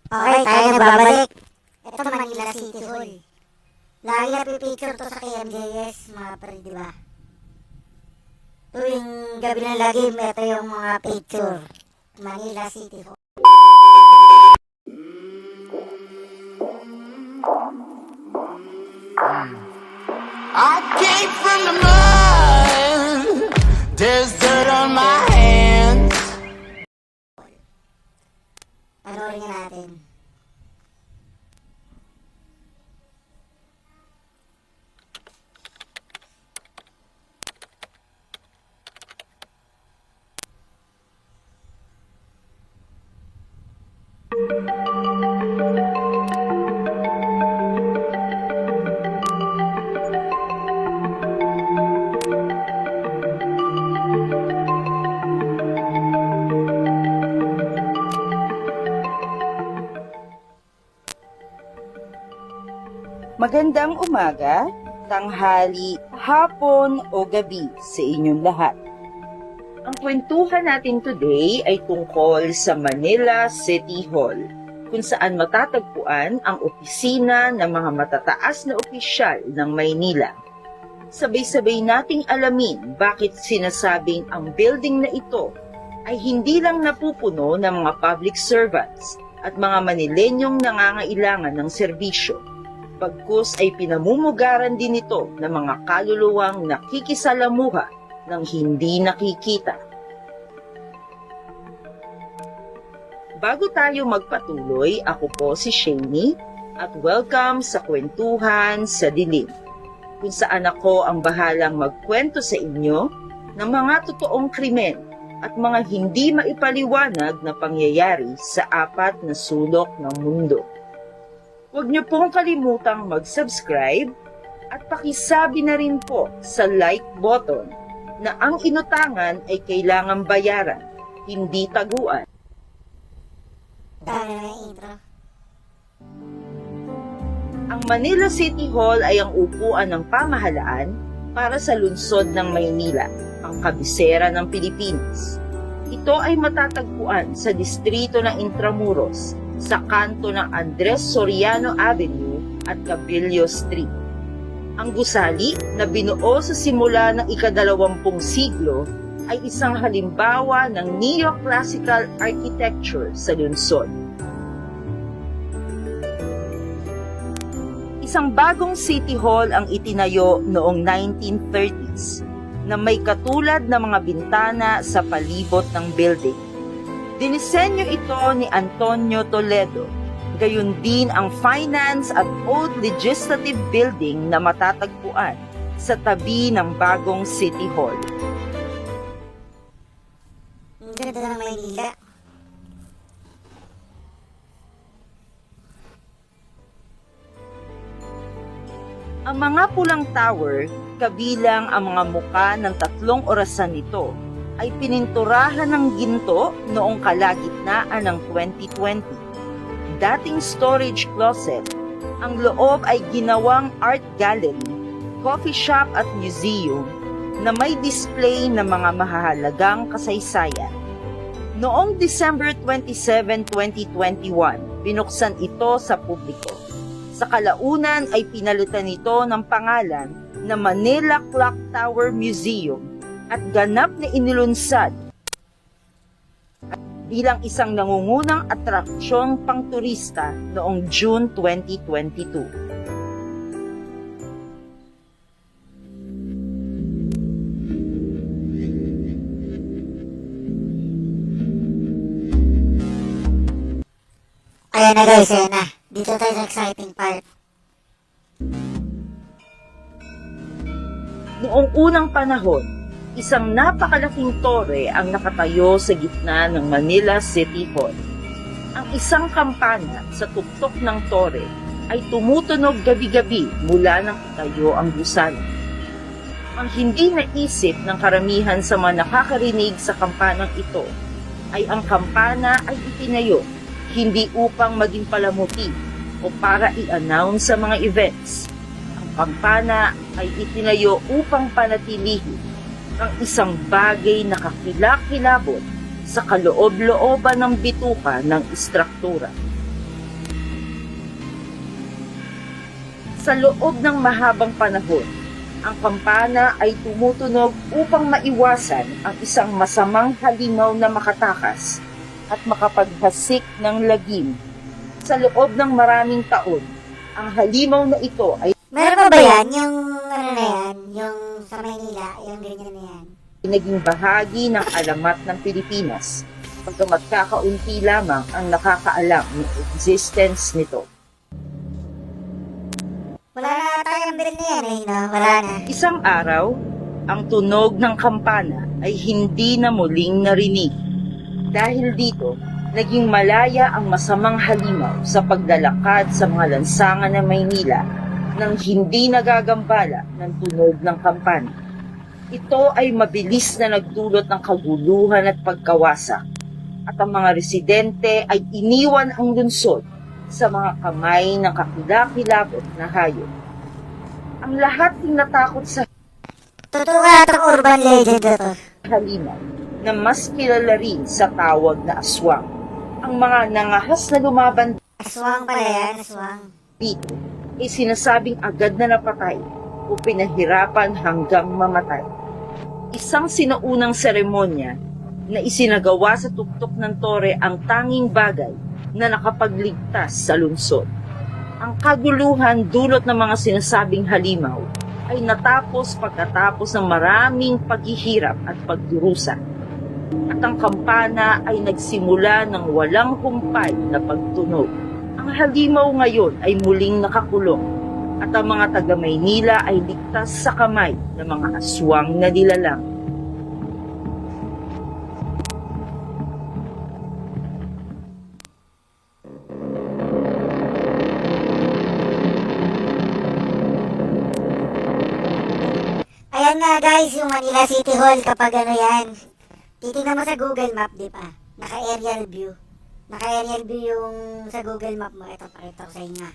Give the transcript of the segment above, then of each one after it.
Okay, tayo na babalik. Ito Manila City Hall. Lagi na pipicture to sa KMJS, mga pre, di ba? Tuwing gabi ng lagim, ito yung mga picture. Manila City Hall. I came from the mud. There's dirt on my hands. Panoorin nga natin. Magandang umaga, tanghali, hapon o gabi sa inyong lahat. Ang kwentuhan natin today ay tungkol sa Manila City Hall, kung saan matatagpuan ang opisina ng mga matataas na opisyal ng Maynila. Sabay-sabay nating alamin bakit sinasabing ang building na ito ay hindi lang napupuno ng mga public servants at mga Manilenyong nangangailangan ng serbisyo. Pagkus ay pinamumugaran din ito ng mga kaluluwang nakikisalamuha ng hindi nakikita. Bago tayo magpatuloy, ako po si Shani at welcome sa Kwentuhan sa Dilim, kung saan ako ang bahalang magkwento sa inyo ng mga totoong krimen at mga hindi maipaliwanag na pangyayari sa apat na sulok ng mundo. Huwag niyo pong kalimutang mag-subscribe at pakisabi na rin po sa like button na ang inutangan ay kailangang bayaran, hindi taguan. Dami na yung intro. Ang Manila City Hall ay ang upuan ng pamahalaan para sa lungsod ng Maynila, ang kabisera ng Pilipinas. Ito ay matatagpuan sa distrito ng Intramuros, sa kanto ng Andres Soriano Avenue at Cabrillo Street. Ang gusali na binuo sa simula ng ika-20 siglo ay isang halimbawa ng neoclassical architecture sa lungsod. Isang bagong city hall ang itinayo noong 1930s na may katulad na mga bintana sa palibot ng building. Dinisenyo ito ni Antonio Toledo, gayon din ang Finance at Old Legislative Building na matatagpuan sa tabi ng bagong City Hall. Ang ganda ng Maynila. Ang mga pulang tower, kabilang ang mga muka ng 3 orasan nito, ay pininturahan ng ginto noong kalagitnaan ng 2020. Dating storage closet, ang loob ay ginawang art gallery, coffee shop at museum na may display ng mga mahahalagang kasaysayan. Noong December 27, 2021, binuksan ito sa publiko. Sa kalaunan ay pinalitan ito ng pangalan na Manila Clock Tower Museum at ganap na inilunsad bilang isang nangungunang atraksyong pangturista noong June 2022. Ayan na guys, ayan na. Dito tayo sa exciting part. Noong unang panahon, isang napakalaking tore ang nakatayo sa gitna ng Manila City Hall. Ang isang kampana sa tuktok ng tore ay tumutunog gabi-gabi mula nang itayo ang gusali. Ang hindi naisip ng karamihan sa mga nakakarinig sa kampanang ito ay ang kampana ay itinayo hindi upang maging palamuti o para i-announce sa mga events. Ang kampana ay itinayo upang panatilihin ang isang bagay na kakilakilabot sa kaloob-looban ng bituka ng istruktura. Sa loob ng mahabang panahon, ang kampana ay tumutunog upang maiwasan ang isang masamang halimaw na makatakas at makapaghasik ng lagim. Sa loob ng maraming taon, ang halimaw na ito ay Meron pa ba yan? Yung ano na yan? Yung sa Maynila? Yung ganyan na yan? naging bahagi ng alamat ng Pilipinas, pagkamat kakaunti lamang ang nakakaalam ng existence nito. Wala na tayong bill na yan eh, no? Wala na. Isang araw, ang tunog ng kampana ay hindi na muling narinig. Dahil dito, naging malaya ang masamang halimaw sa paglalakad sa mga lansangan ng Maynila nang hindi nagagambala ng tunog ng kampana. Ito ay mabilis na nagdulot ng kaguluhan at pagkawasak, at ang mga residente ay iniwan ang lungsod sa mga kamay ng kakilakilabot na hayop. Ang lahat ay natakot sa Totoo nga itong urban legend na to. halimaw na mas kilala rin sa tawag na aswang. Ang mga nangahas na lumaban Aswang pala yan, aswang. dito ay sinasabing agad na napatay o pinahirapan hanggang mamatay. Isang sinaunang seremonya na isinagawa sa tuktok ng tore ang tanging bagay na nakapagligtas sa lungsod. Ang kaguluhan dulot ng mga sinasabing halimaw ay natapos pagkatapos ng maraming paghihirap at pagdurusa. At ang kampana ay nagsimula ng walang humpay na pagtunog. Ang halimaw ngayon ay muling nakakulong at ang mga taga Maynila ay ligtas sa kamay ng mga aswang na nilalang. Ayan nga guys, yung Manila City Hall kapag ano yan. Titingnan mo sa Google Map, di ba? Naka-aerial view. Naka-aerial view yung sa Google Map mo. Ito, pakita ko sa inyo.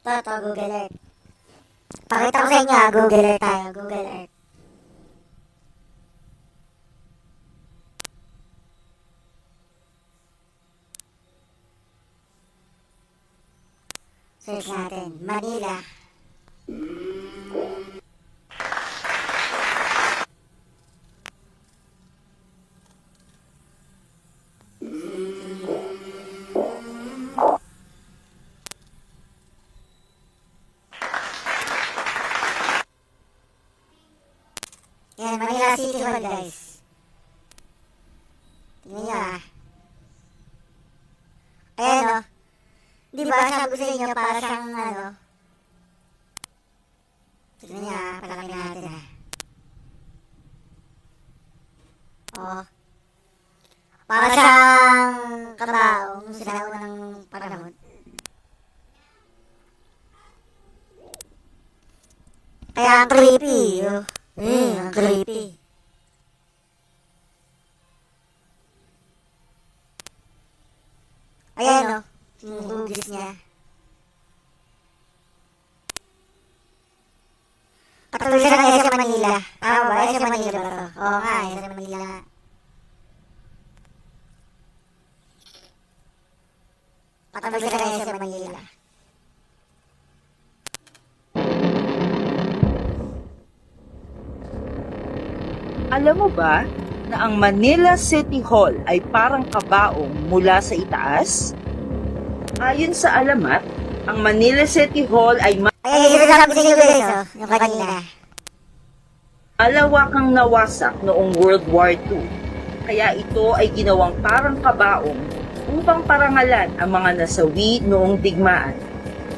Ito, Google Earth. Pakita ko sa inyo Google Earth tayo, Google Earth. Search natin, Manila. Yan, Manila City Hall guys. Tingnan nyo Ayan o. Di ba sabi ko sa inyo para siyang ano. Tingnan nyo palaki natin Oh. Para siyang kabaong sinauna ng panahon. Kaya ang creepy ang creepy. Ayan yung hugis niya. Katulad siya ng SM Manila. Tama ba? SM Manila ba to? Oo nga, SM Manila nga. Katulad siya ng SM Manila. Alam mo ba na ang Manila City Hall ay parang kabaong mula sa itaas? Ayon sa alamat, ang Manila City Hall ay Ayan, yung sinasabi sa inyo guys, yung kanina. malawakang nawasak noong World War II. Kaya ito ay ginawang parang kabaong upang parangalan ang mga nasawi noong digmaan.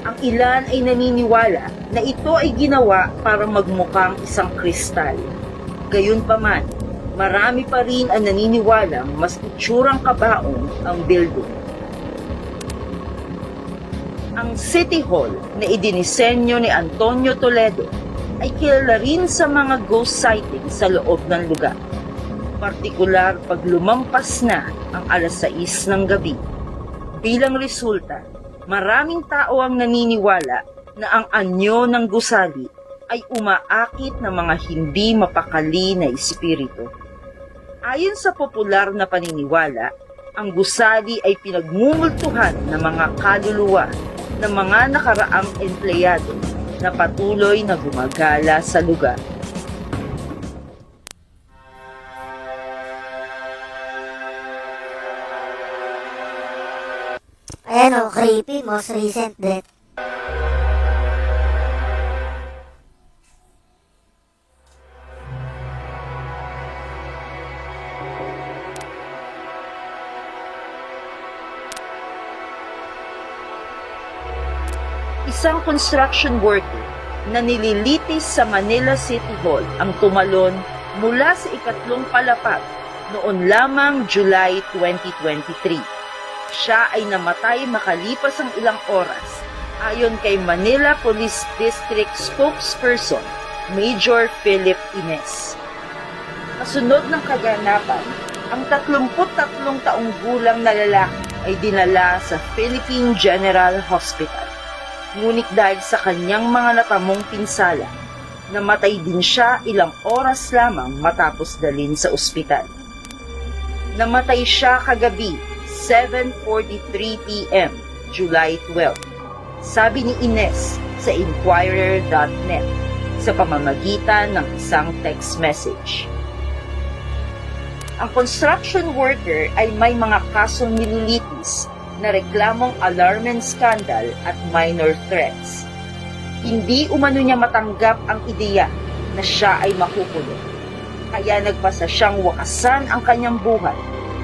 Ang ilan ay naniniwala na ito ay ginawa para magmukhang isang kristal. Gayunpaman, marami pa rin ang naniniwalang mas itsurang kabaong ang building. Ang City Hall na idinisenyo ni Antonio Toledo ay kilala rin sa mga ghost sighting sa loob ng lugar. Partikular pag lumampas na ang alas 6 ng gabi. Bilang resulta, maraming tao ang naniniwala na ang anyo ng gusali ay umaakit ng mga hindi mapakali na espiritu. Ayon sa popular na paniniwala, ang gusali ay pinagmumultuhan ng mga kaluluwa ng mga nakaraang empleyado na patuloy na gumagala sa lugar. Ayan o, creepy, most recent death. Isang construction worker na nililitis sa Manila City Hall ang tumalon mula sa ikatlong palapag noon lamang July 2023. Siya ay namatay makalipas ang ilang oras ayon kay Manila Police District spokesperson Major Philip Ines. Kasunod ng kaganapan, ang 33 taong gulang na lalaki ay dinala sa Philippine General Hospital. Ngunit dahil sa kanyang mga natamong pinsala, namatay din siya ilang oras lamang matapos dalhin sa ospital. Namatay siya kagabi, 7:43 p.m., July 12. Sabi ni Ines sa Inquirer.net sa pamamagitan ng isang text message. Ang construction worker ay may mga kasong nililitis na reklamong alarming scandal at minor threats. Hindi umano niya matanggap ang ideya na siya ay makukulong. Kaya nagpasa siyang wakasan ang kanyang buhay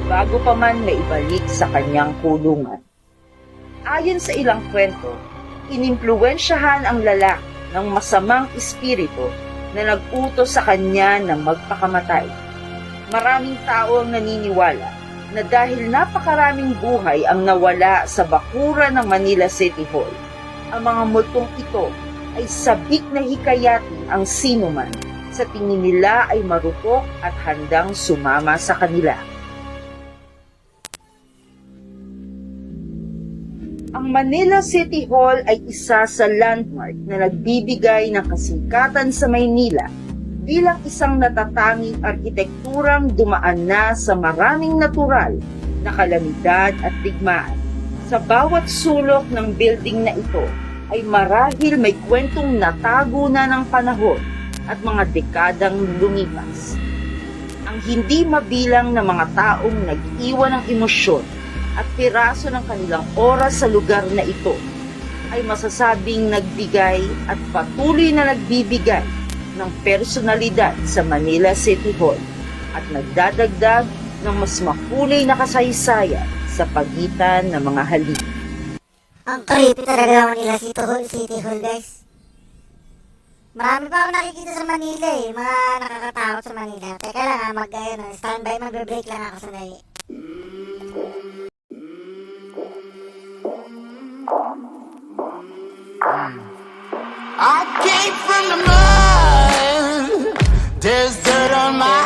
bago pa man maibalik sa kanyang kulungan. Ayon sa ilang kwento, inimpluwensyahan ang lalaki ng masamang espiritu na nag-utos sa kanya na magpakamatay. Maraming tao ang naniniwala na dahil napakaraming buhay ang nawala sa bakura ng Manila City Hall, ang mga multong ito ay sabik na hikayatin ang sinuman sa tingin nila ay marupok at handang sumama sa kanila. Ang Manila City Hall ay isa sa landmark na nagbibigay ng kasikatan sa Maynila bilang isang natatanging arkitekturang dumaan na sa maraming natural na kalamidad at digmaan. Sa bawat sulok ng building na ito ay marahil may kwentong natago na ng panahon at mga dekadang lumipas. Ang hindi mabilang na mga taong nag-iwan ng emosyon at piraso ng kanilang oras sa lugar na ito ay masasabing nagbigay at patuloy na nagbibigay ng personalidad sa Manila City Hall at nagdadagdag ng mas makulay na kasaysayan sa pagitan ng mga halik. Ang creepy talaga Manila City Hall, guys. Marami pa ako nakikita sa Manila mga nakakatakot sa Manila. Teka lang standby, magbe-break lang ako sandali. I came from the mud. There's dirt on my